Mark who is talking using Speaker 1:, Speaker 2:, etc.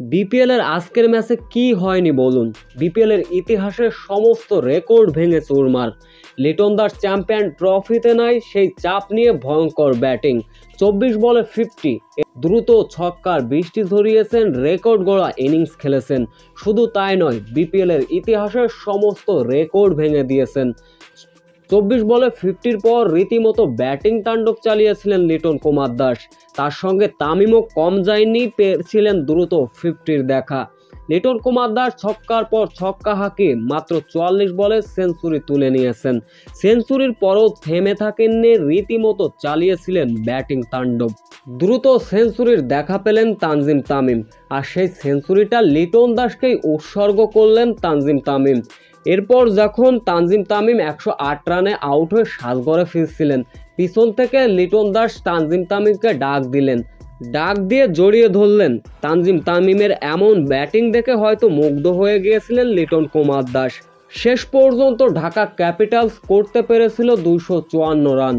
Speaker 1: BPL এর আজকের ম্যাচে কি হয়নি বলুন। বিপিএল এর ইতিহাসের সমস্ত রেকর্ড ভেঙে চুরমার। লিটন দাস চ্যাম্পিয়ন ট্রফিতে নাই সেই চাপ নিয়ে ভয়ঙ্কর ব্যাটিং, 24 বলে 50, দ্রুত ছক্কার বৃষ্টি ধরিয়েছেন, রেকর্ড গড়া ইনিংস খেলেছেন। শুধু তাই নয়, বিপিএল এর ইতিহাসের সমস্ত রেকর্ড ভেঙে দিয়েছেন। 24 বলে 50-র পর রীতিমতো ব্যাটিং তাণ্ডব চালিয়েছিলেন লিটন কুমার দাস। তার সঙ্গে তামিমও কম যায়নি, পেয়েছিলেন দ্রুত 50-র দেখা। লিটন কুমার দাস ছক্কার পর ছক্কা হাঁকিয়ে মাত্র 44 বলে সেঞ্চুরি তুলে নিয়েছেন। সেঞ্চুরির পরও থেমে থাকেননি, রীতিমতো চালিয়েছিলেন ব্যাটিং তাণ্ডব। দ্রুত সেঞ্চুরির দেখা পেলেন তানজিম তামিম, আর সেই সেঞ্চুরিটা লিটন দাসকেই উৎসর্গ করলেন তানজিম তামিম। এরপর যখন তানজিম তামিম 108 রানে আউট হয়ে সাজঘরে ফিরছিলেন, পিছন থেকে লিটন দাস তানজিম তামিমকে ডাক দিলেন, ডাক দিয়ে জড়িয়ে ধরলেন। তানজিম তামিমের এমন ব্যাটিং দেখে হয়তো মুগ্ধ হয়ে গিয়েছিলেন লিটন কুমার দাস। শেষ পর্যন্ত ঢাকা ক্যাপিটালস করতে পেরেছিল 254 রান।